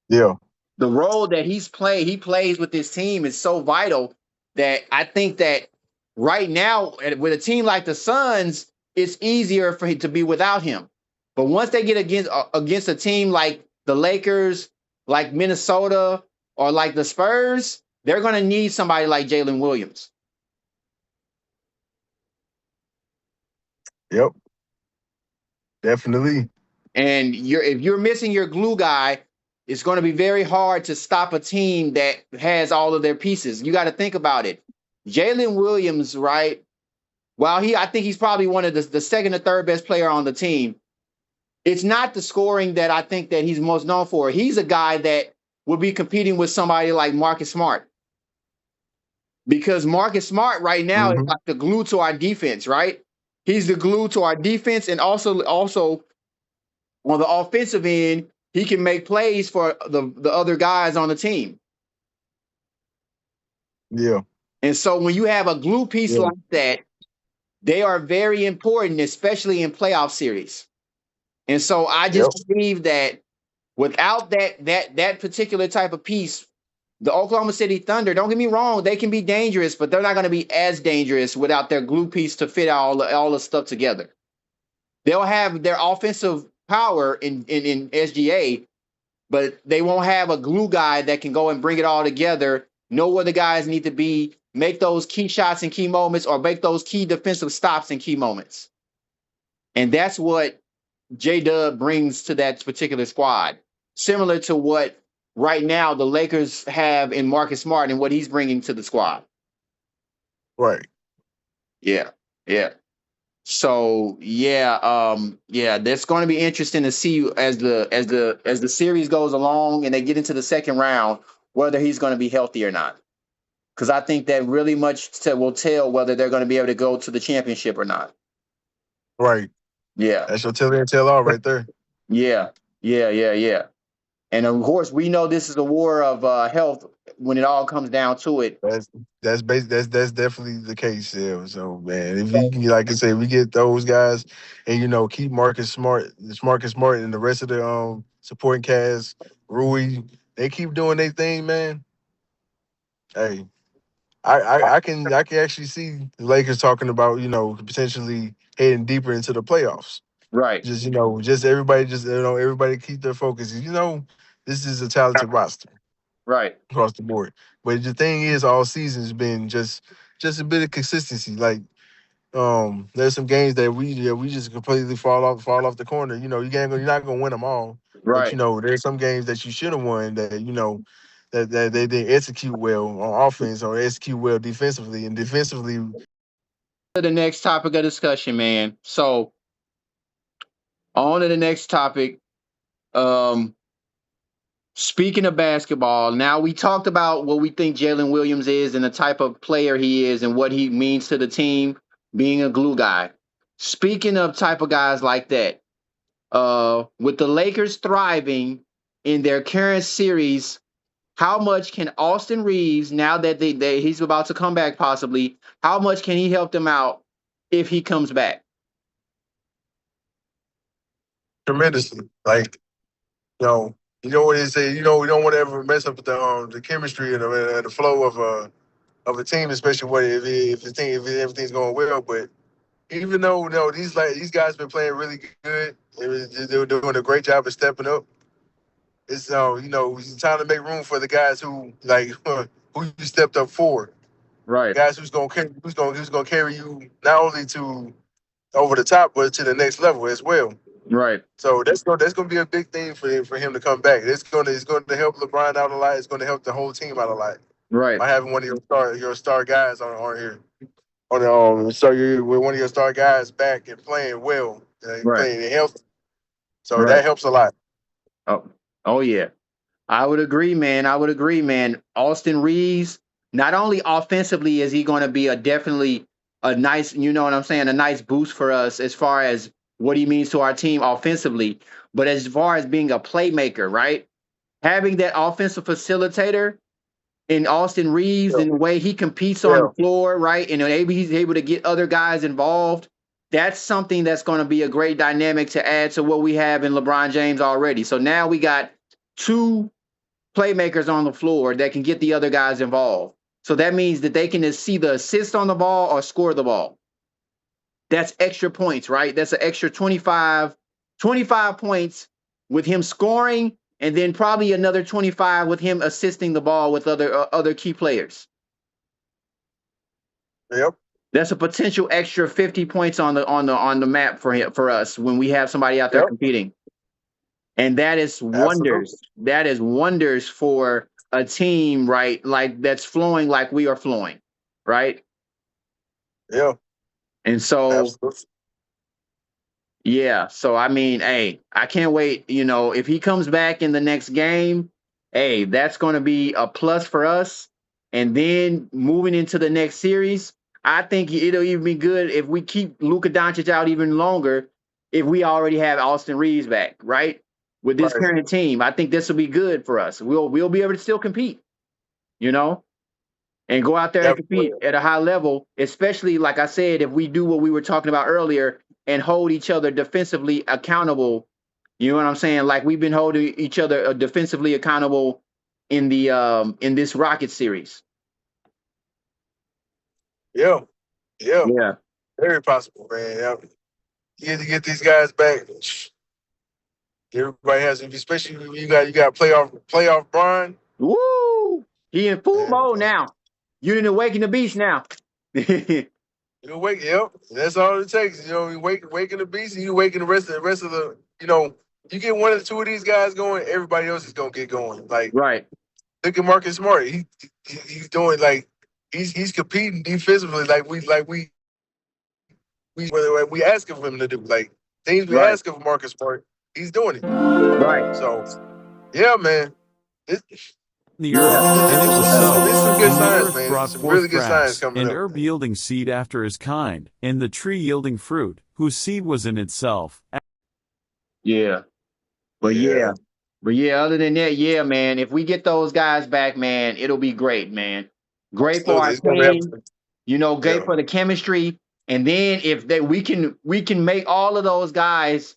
Yeah. the role that he plays with this team is so vital that I think that right now, with a team like the Suns, it's easier for him to be without him. But once they get against a team like the Lakers, like Minnesota, or like the Spurs, they're going to need somebody like Jalen Williams. Yep. Definitely. And if you're missing your glue guy, it's going to be very hard to stop a team that has all of their pieces. You got to think about it. Jalen Williams, right? While I think he's probably one of the second or third best player on the team. It's not the scoring that I think that he's most known for. He's a guy that would be competing with somebody like Marcus Smart. Because Marcus Smart right now is Mm-hmm. like the glue to our defense, right? He's the glue to our defense, and also on the offensive end, he can make plays for the other guys on the team. Yeah. And so when you have a glue piece Yeah. like that, they are very important, especially in playoff series. And so I just Yep. believe that without that particular type of piece, the Oklahoma City Thunder, don't get me wrong, they can be dangerous, but they're not going to be as dangerous without their glue piece to fit all the stuff together. They'll have their offensive power in SGA, but they won't have a glue guy that can go and bring it all together, know where the guys need to be, make those key shots in key moments, or make those key defensive stops in key moments. And that's what J-Dub brings to that particular squad. Similar to what right now the Lakers have in Marcus Smart and what he's bringing to the squad. Right. Yeah. So yeah, that's going to be interesting to see as the series goes along and they get into the second round whether he's going to be healthy or not. Because I think that really much will tell whether they're going to be able to go to the championship or not. Right. Yeah, That's your tell all right there. yeah, yeah. And of course, we know this is a war of health when it all comes down to it. That's definitely the case. Yeah. So man, if we can, like I say, we get those guys, and keep Marcus Smart, and the rest of the supporting cast, Rui, they keep doing their thing, man. Hey, I can actually see the Lakers talking about potentially heading deeper into the playoffs. Right, Just everybody keep their focus. This is a talented roster right, across the board. But the thing is, all season's been just a bit of consistency. Like there's some games that we just completely fall off the corner. You're not gonna win them all, but right. there's some games that you should have won that that they didn't execute well on offense or execute well defensively. And defensively, To the next topic of discussion, man. So on to the next topic. Um, Speaking of basketball, now we talked about what we think Jalen Williams is and the type of player he is and what he means to the team, being a glue guy. Speaking of type of guys like that, with the Lakers thriving in their current series, how much can Austin Reaves, now that he's about to come back possibly, how much can he help them out if he comes back? tremendously. Like what they say. We don't want to ever mess up the chemistry and the flow of a team, especially if everything's going well. But even though these guys been playing really good, they were doing a great job of stepping up. It's it's time to make room for the guys who who you stepped up for. Right, Guys who's gonna carry you not only to over the top but to the next level as well. right, So that's gonna be a big thing for him to come back. It's gonna help LeBron out a lot. It's gonna help the whole team out a lot right, by having one of your star guys on here on the so you with one of your star guys back and playing well, right, playing healthy. So right. that helps a lot. Oh, oh yeah. I would agree, man. I would agree, man. Austin Reeves, not only offensively is he going to be a definitely a nice, you know what I'm saying, a nice boost for us as far as what he means to our team offensively, but as far as being a playmaker, right? Having that offensive facilitator in Austin Reeves Yeah, and the way he competes on the yeah, floor, right? And maybe he's able to get other guys involved. That's something that's going to be a great dynamic to add to what we have in LeBron James already. So now we got two playmakers on the floor that can get the other guys involved. So that means that they can just see the assist on the ball or score the ball. That's extra points, right? That's an extra 25 points with him scoring and then probably another 25 with him assisting the ball with other key players. yep, That's a potential extra 50 points on the map for us when we have somebody out there yep, competing. And that is absolutely, wonders. That is wonders for a team, right? Like that's flowing like we are flowing, right? yeah, And so, absolutely, yeah. So I mean, hey, I can't wait. If he comes back in the next game, hey, that's going to be a plus for us. And then moving into the next series, I think it'll even be good if we keep Luka Doncic out even longer. If we already have Austin Reeves back, right? With this right, current team, I think this will be good for us. We'll be able to still compete, you know, and go out there and yep, compete at a high level. Especially like I said, if we do what we were talking about earlier and hold each other defensively accountable. You know what I'm saying? Like we've been holding each other defensively accountable in this Rocket series. yeah, yeah, Yeah. very possible, man. Yep. You get to get these guys back. Everybody has, especially when you got playoff Brian. Woo! He in full And mode now. You didn't awaken the beast now. you wake, yep, that's all it takes. You waking the beast, and you waking the rest of the. You get one or two of these guys going, everybody else is gonna get going. Like Right. look at Marcus Smart. He's doing like he's competing defensively like we we asking for him to do. Like things we Right. asking for Marcus Smart, he's doing it. Right. So yeah, man. This, The earth, and it was so. There's some good And the signs, earth man. brought Some forth really good signs grass, coming and up. herb yielding seed after his kind, and the tree yielding fruit, whose seed was in itself. Yeah. But yeah. But yeah, other than that, yeah, man, if we get those guys back, man, it'll be great, man. Great for Absolutely. our It's gonna be team, absolutely. great Yeah. for the chemistry. And then if we can make all of those guys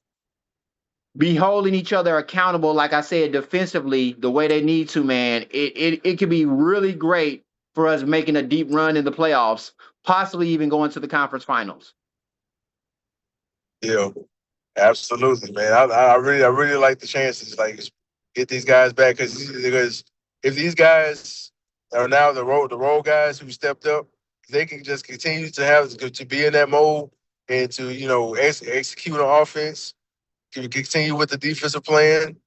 be holding each other accountable, like I said, defensively, the way they need to, man, it could be really great for us making a deep run in the playoffs, possibly even going to the conference finals. Yeah. Absolutely, man. I really like the chances. Like get these guys back because if these guys are now the role guys who stepped up, they can just continue to be in that mode and to execute on offense, can continue with the defensive plan.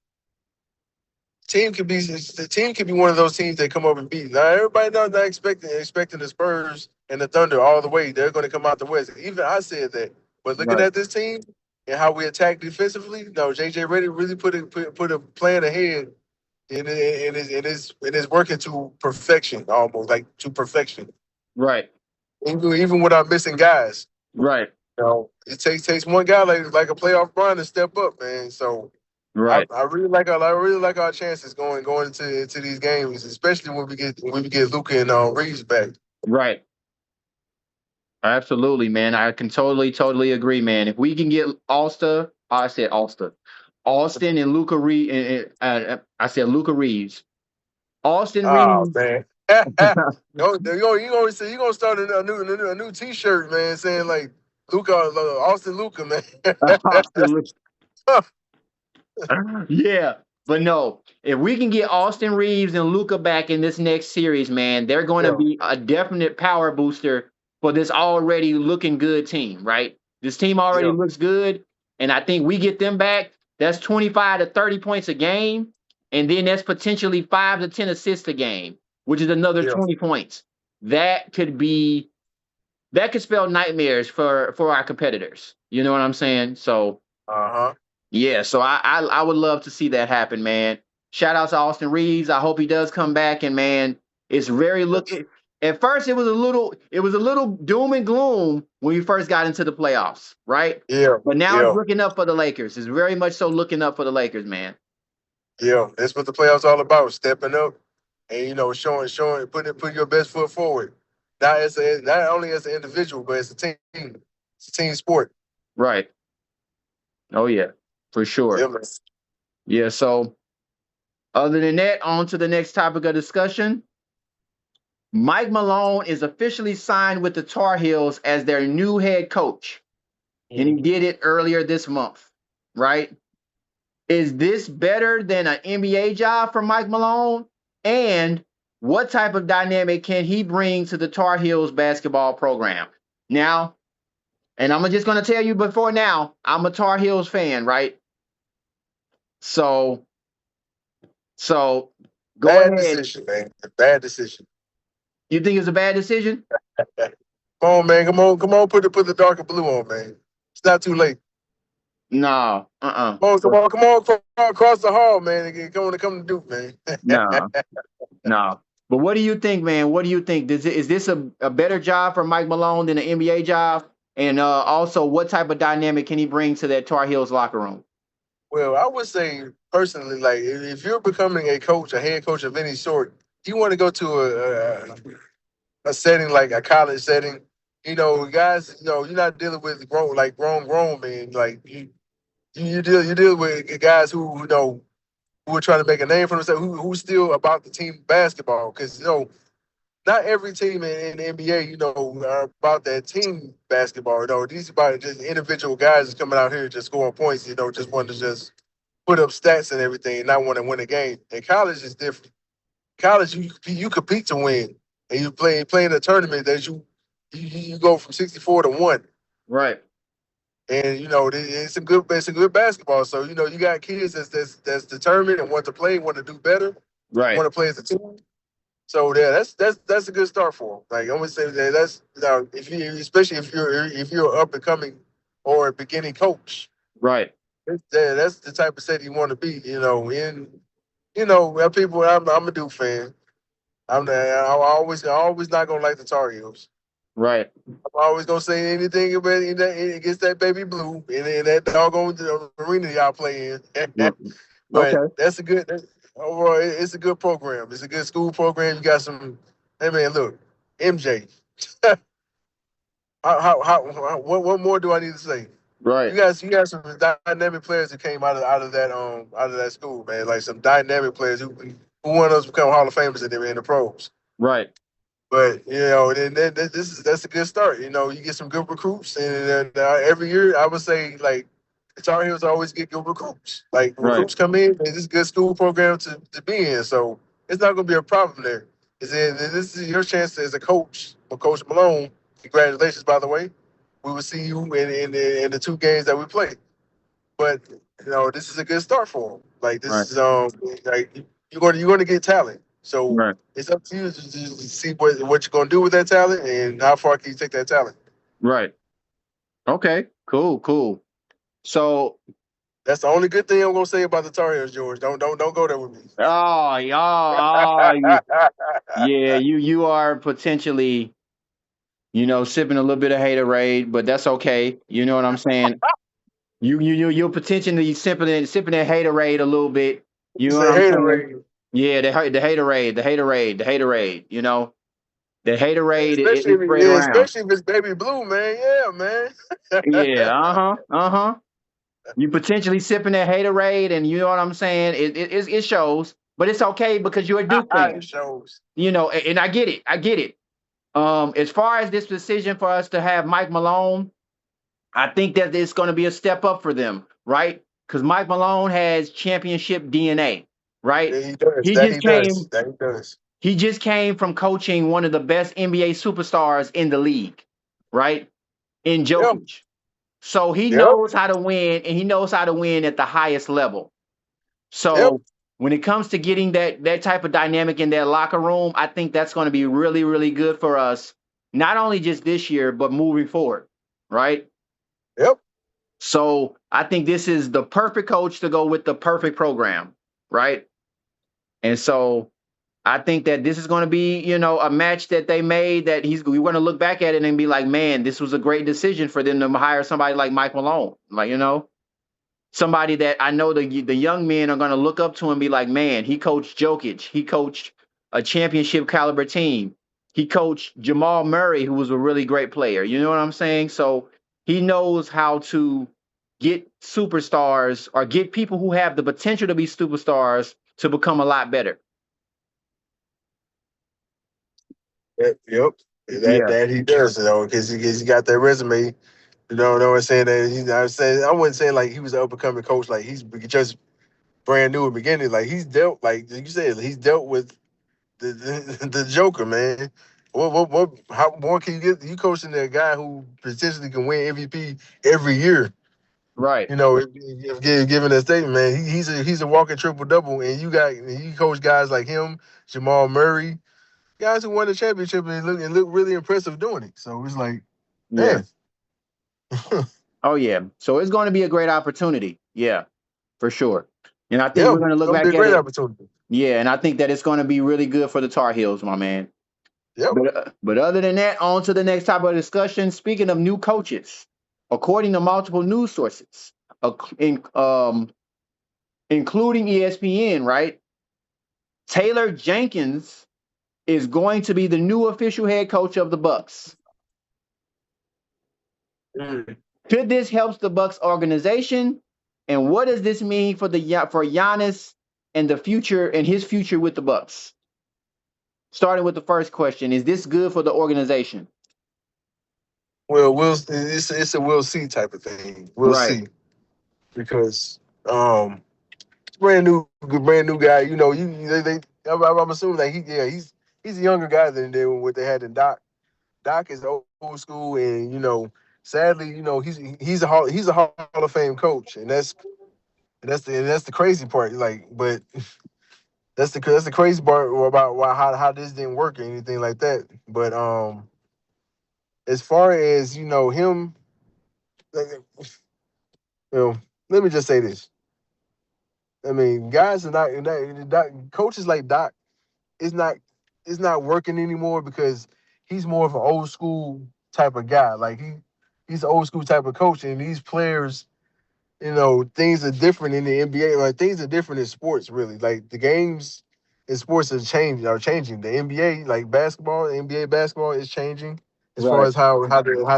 The team could be one of those teams that come up and beat. Now everybody not expecting the Spurs and the Thunder all the way. They're going to come out the West. Even I said that. But looking Right. at this team and how we attack defensively, no, JJ Reddick really put a plan ahead, and it's working to perfection, almost like to perfection. Right. Even without missing guys, Right. it takes one guy like a playoff Brian to step up, man. So. Right. I really like our chances going into these games, especially when we get Luka and Reaves back. Right. Absolutely, man. I can totally agree, man. If we can get Austin and Luka Reeves. I said Luka Reeves. Austin Oh Reeves. man, you gonna start a new T-shirt, man, saying like Luka, Austin Luka, man. Austin Yeah, but no, if we can get Austin Reeves and Luka back in this next series, man, they're going to Yeah, be a definite power booster for this already looking good team, right? This team already yeah, looks good, and I think we get them back. That's 25 to 30 points a game, and then that's potentially 5 to 10 assists a game, which is another yeah. 20 points. That could spell nightmares for our competitors. You know what I'm saying? So Uh-huh. yeah, so I would love to see that happen, man. Shout out to Austin Reeves. I hope he does come back. And man, it's very looking. At first, it was a little doom and gloom when we first got into the playoffs, right? Yeah, But now it's yeah, looking up for the Lakers. It's very much so looking up for the Lakers, man. yeah. That's what the playoffs all about: stepping up and showing, putting your best foot forward. Not only as an individual, but as a team. It's a team sport. Right. Oh yeah, for sure. Yeah, man. Yeah. So other than that, on to the next topic of discussion. Mike Malone is officially signed with the Tar Heels as their new head coach. And he did it earlier this month, right? Is this better than an NBA job for Mike Malone? And what type of dynamic can he bring to the Tar Heels basketball program? Now, and I'm just going to tell you before now, I'm a Tar Heels fan, right? So go Bad ahead. decision, man. Bad decision. You think it's a bad decision? Come on, man. Come on. Put the darker blue on, man. It's not too late. No. Come on, across the hall, man. And come to Duke, man. No. No. But what do you think, man? What do you think? Is this a better job for Mike Malone than an NBA job? And also, what type of dynamic can he bring to that Tar Heels locker room? Well, I would say personally, like if you're becoming a head coach of any sort, you want to go to a setting like a college setting. Guys, you're not dealing with grown men. Like you deal with guys who are trying to make a name for themselves, who's still about the team basketball. Because not every team in the NBA, are about that team basketball. These are about just individual guys that's coming out here just scoring points. Just want to just put up stats and everything, and not want to win a game. In college is different. College, you compete to win, and you play in a tournament that you go from 64 to 1. Right. And it's a good basketball. So you got kids that's determined and want to play, want to do better, Right. want to play as a team. So yeah, that's a good start for him. Like I'm gonna say that that's if you especially if you're an up and coming or a beginning coach, Right. that's the type of set you want to be. And well, people, I'm a Duke fan. I'm always not gonna like the Tar Heels. Right. I'm always gonna say anything against that baby blue and that doggone arena y'all play in. Mm. But Okay. overall, it's a good program. It's a good school program. You got some. Hey man, look, MJ. What more do I need to say? Right. You got some dynamic players that came out of that school, man. Like some dynamic players who want us to become Hall of Famers in the pros. Right. But that's a good start. You get some good recruits, and every year I would say like the Tar Heels always get good recruits. Like Right. recruits come in, and this is a good school program to be in. So it's not going to be a problem there. This is your chance as a coach, or Coach Malone. Congratulations, by the way. We will see you in the two games that we play. But this is a good start for them. Like Right. this is like you're going to get talent. So Right. it's up to you to see what you're going to do with that talent and how far can you take that talent. Right. Okay. Cool. Cool. So, That's the only good thing I'm going to say about the Tar Heels, George. Don't go there with me. yeah, you are potentially, sipping a little bit of haterade, but that's okay. You know what I'm saying? You're potentially sipping that haterade a little bit. You You know what say I'm hater saying? rating, Yeah, the haterade, the haterade, the haterade. The haterade is spread around. especially if it's baby blue, man. Yeah, man. Yeah, uh-huh. You potentially sipping that haterade, and you know what I'm saying? It shows, but it's okay because you're a Duke It fan. shows. And I get it. I get it. As far as this decision for us to have Mike Malone, I think that it's going to be a step up for them, right? Because Mike Malone has championship DNA, right? Yeah, he does. He That just he does. came. That he does. He just came from coaching one of the best NBA superstars in the league, right? In Yep. Jokic. So he Yep. knows how to win, and he knows how to win at the highest level. Yep. So when it comes to getting that type of dynamic in that locker room, I think that's going to be really, really good for us, not only just this year, but moving forward, right? Yep. So I think this is the perfect coach to go with the perfect program, right? And so I think that this is going to be, a match that they made that we're going to look back at it and be like, man, this was a great decision for them to hire somebody like Mike Malone, like somebody that I know the young men are going to look up to and be like, man, he coached Jokic, he coached a championship caliber team, he coached Jamal Murray, who was a really great player. You know what I'm saying? So he knows how to get superstars or get people who have the potential to be superstars to become a lot better. Yep. That Yeah. that he does, because he got that resume. Know what I'm saying? That I wouldn't say like he was an up and coming coach. Like he's just brand new at the beginning. Like he's dealt, like you said, he's dealt with the Joker, man. How more can you get? You coaching a guy who potentially can win MVP every year. Right. Given that statement, man, he's a walking triple double, and you coach guys like him, Jamal Murray, guys who won the championship and look really impressive doing it. So it's like, Yeah. man, Oh yeah. So it's going to be a great opportunity. Yeah, for sure. And I think yeah, we're going to it's look gonna be back a at great it. opportunity. Yeah, and I think that it's going to be really good for the Tar Heels, my man. Yep. But other than that, on to the next topic of discussion. Speaking of new coaches, according to multiple news sources, including ESPN, right? Taylor Jenkins is going to be the new official head coach of the Bucks. Mm. Could this help the Bucks organization? And what does this mean for Giannis and the future and his future with the Bucks? Starting with the first question, is this good for the organization? Well, it's a we'll see type of thing. We'll Right. see because brand new guy. I'm assuming that he's a younger guy than what they had in Doc. Doc is old school, and sadly, he's a Hall of Fame coach, and that's the crazy part. Like, but That's the crazy part about how this didn't work or anything like that. But as far as him, like, let me just say this. I mean, guys are coaches like Doc is not working anymore because he's more of an old school type of guy. Like he's an old school type of coach, and these players, things are different in the NBA. Like things are different in sports, really. Like the games in sports are changing. The NBA, like basketball, NBA basketball is changing as far Right. as how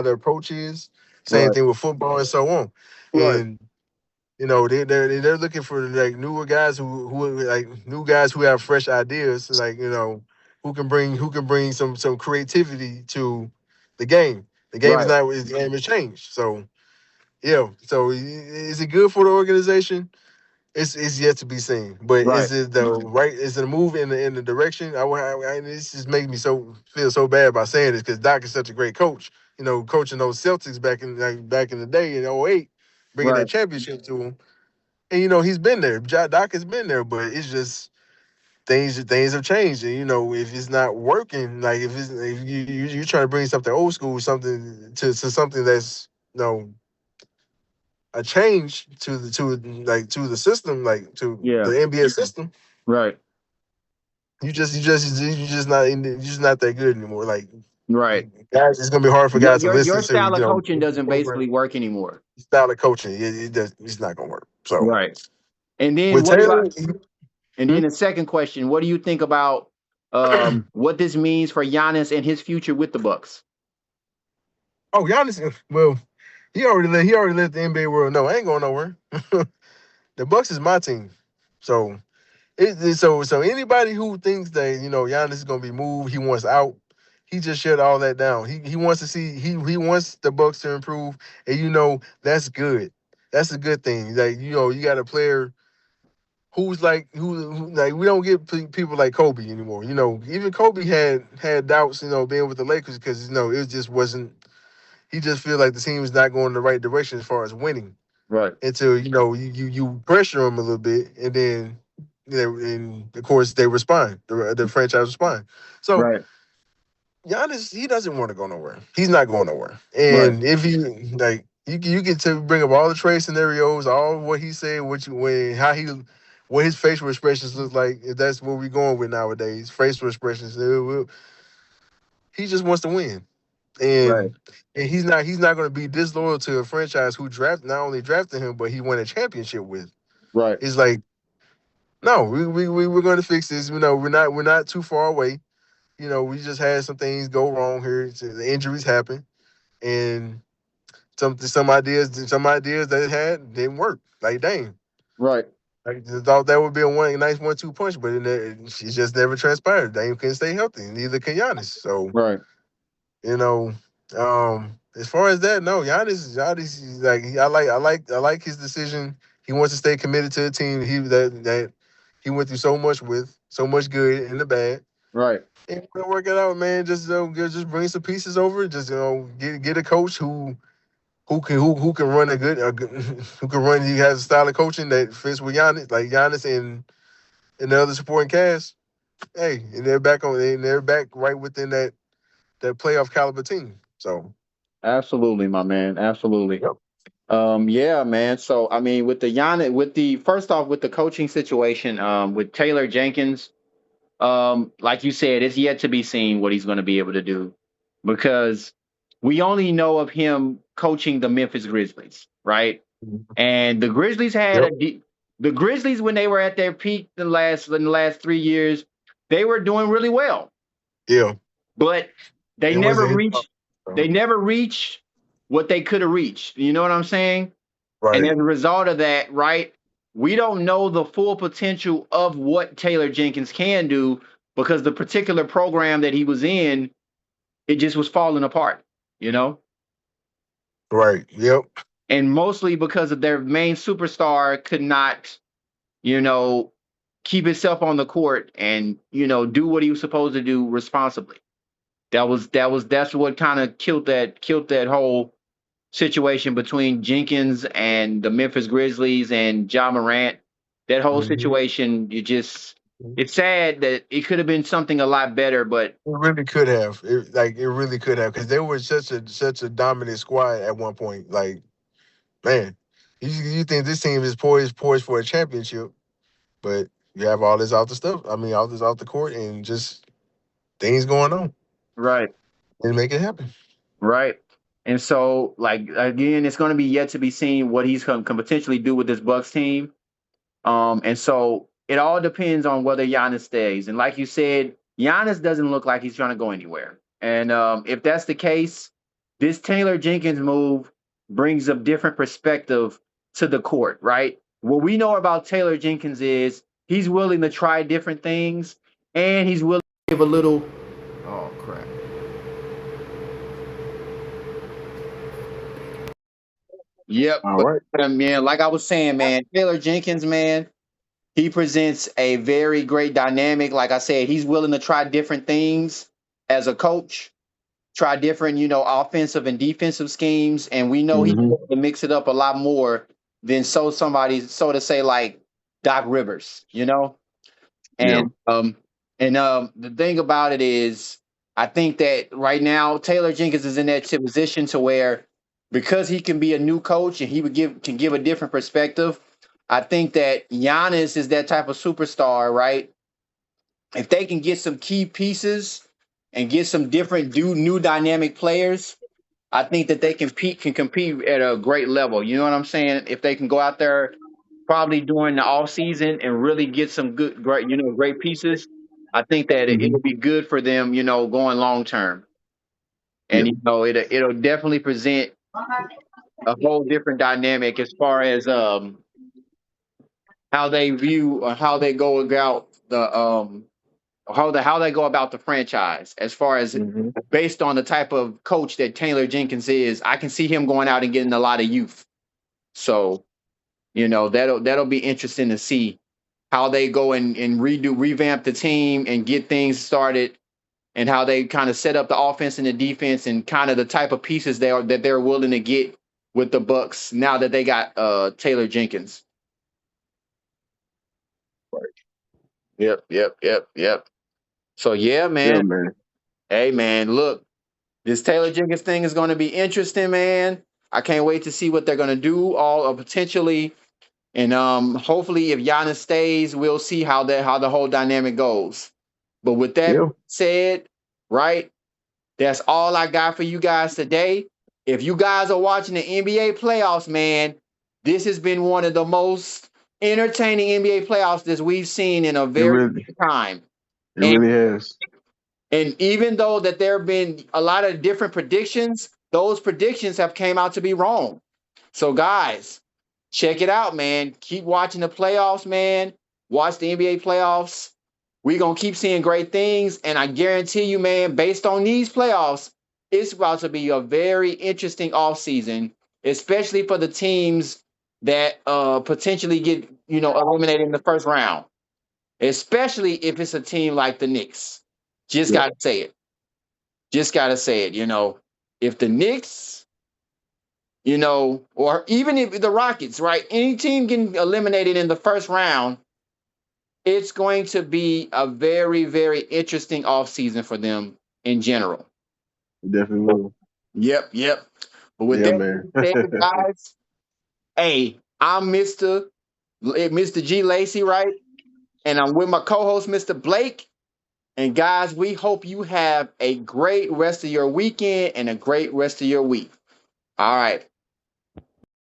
their approach is. Same Right. thing with football and so on. Right. And they're looking for like newer guys who like new guys who have fresh ideas, like who can bring some creativity to the game. The game is Right. not the game has changed. So yeah. So is it good for the organization? It's yet to be seen. But Right. is it the right? Is it a move in the direction? This just makes me feel so bad about saying this because Doc is such a great coach. Coaching those Celtics back in the day in '08, bringing Right. that championship to him. And he's been there. Doc has been there, but it's just things have changed. And if it's not working, like if you're trying to bring something old school, something to something that's a change to the system, like to Yeah. the NBA system, Right. you're just not that good anymore. Like Right. guys, it's gonna be hard for Your guys to your listen your to style of coaching doesn't basically work anymore. style of coaching. It's not gonna work. So Right. And then with what Taylor, about and hmm? then the second question, what do you think about what this means for Giannis and his future with the Bucks? Oh, Giannis. Well, he already let the NBA world know I ain't going nowhere. The Bucks is my team. So so anybody who thinks that Giannis is gonna be moved, he wants out. He just shut all that down. He wants to see he wants the Bucks to improve, and that's good. That's a good thing. Like you got a player who's like who like we don't get people like Kobe anymore. Even Kobe had doubts. Being with the Lakers because it just wasn't. He just feel like the team is not going in the right direction as far as winning Right. until you pressure them a little bit, and then and of course they respond. The franchise respond. So Right. Giannis, he doesn't want to go nowhere. He's not going nowhere. Right. And if you get to bring up all the trade scenarios, all what he said, what his facial expressions look like. If that's what we're going with nowadays, facial expressions. He just wants to win. Right. And he's not going to be disloyal to a franchise who not only drafted him, but he won a championship with. Right. It's like, no, we're going to fix this. We're not too far away. We just had some things go wrong here. The injuries happen, and some ideas that it had didn't work. Like dang, Right. I just thought that would be a nice 1-2 punch, but it just never transpired. Dame couldn't stay healthy, neither can Giannis. So Right. you know, as far as that, no, Giannis, is like I like his decision. He wants to stay committed to the team. That he went through so much with so much good and the bad. Right. And we'll work it out, man. Just bring some pieces over. Just get a coach who can run who can run. He has a style of coaching that fits with Giannis, like Giannis and the other supporting cast. Hey, and they're back right within that playoff caliber team. So Absolutely, my man. Absolutely. yep. Yeah, man. So I mean, with the Giannis, with the first off, with the coaching situation, with Taylor Jenkins, like you said, it's yet to be seen what he's going to be able to do because we only know of him coaching the Memphis Grizzlies, right? And the Grizzlies had Yep. the Grizzlies when they were at their peak in the last 3 years, they were doing really well, Yeah. but they It never wasn't his fault. reached they So, never reached what they could have reached. You know what I'm saying? And right. as a result of that, right, we don't know the full potential of what Taylor Jenkins can do because the particular program that he was in, it just was falling apart, you know? Right. Yep. And mostly because of their main superstar could not, you know, keep himself on the court and, do what he was supposed to do responsibly. That's what kind of killed that whole situation between Jenkins and the Memphis Grizzlies and Ja Morant. That whole Hmm. situation, It's sad that it could have been something a lot better, but It really could have. It really could have because they were such a dominant squad at one point. Like, man, you think this team is poised for a championship, but you have all this off the stuff. I mean, all this off the court and just things going on right. and make it happen. Right. And so, like again, it's going to be yet to be seen what he's can potentially do with this Bucks team. And so it all depends on whether Giannis stays. And like you said, Giannis doesn't look like he's trying to go anywhere. And if that's the case, this Taylor Jenkins move brings a different perspective to the court, right? What we know about Taylor Jenkins is he's willing to try different things and he's willing to give a little. Oh, crap. Yep. All right. Man, like I was saying, man, Taylor Jenkins, man, he presents a very great dynamic. Like I said, he's willing to try different things as a coach, try different, offensive and defensive schemes. And we know he's going to mix it up a lot more than so to say, like Doc Rivers, And the thing about it is, I think that right now Taylor Jenkins is in that position to where, because he can be a new coach and can give a different perspective. I think that Giannis is that type of superstar, right? If they can get some key pieces and get some different new dynamic players, I think that they can compete at a great level. You know what I'm saying? If they can go out there probably during the off season and really get some great pieces, I think that it'll be good for them, going long term. And it'll definitely present a whole different dynamic as far as how they view or how they go about the how they go about the franchise as far as based on the type of coach that Taylor Jenkins is. I can see him going out and getting a lot of youth. So, that'll be interesting to see how they go and revamp the team and get things started, and how they kind of set up the offense and the defense and kind of the type of pieces that they're willing to get with the Bucks now that they got Taylor Jenkins. Right. Yep. So yeah, man. Yeah, man. Hey, man, look, this Taylor Jenkins thing is going to be interesting, man. I can't wait to see what they're going to do, all potentially, and hopefully, if Giannis stays, we'll see how the whole dynamic goes. But with that said, right, that's all I got for you guys today. If you guys are watching the NBA playoffs, man, this has been one of the most entertaining NBA playoffs that we've seen in a very long time. It really has. And even though that there have been a lot of different predictions, those predictions have came out to be wrong. So, guys, check it out, man. Keep watching the playoffs, man. Watch the NBA playoffs. We're going to keep seeing great things. And I guarantee you, man, based on these playoffs, it's about to be a very interesting offseason, especially for the teams that potentially get, eliminated in the first round, especially if it's a team like the Knicks. Just got to say it. If the Knicks, or even if the Rockets, right? Any team getting eliminated in the first round, it's going to be a very, very interesting offseason for them in general. Definitely will. Yep. But with that said, guys, hey, I'm Mr. G. Lacey, right? And I'm with my co-host, Mr. Blake. And guys, we hope you have a great rest of your weekend and a great rest of your week. All right.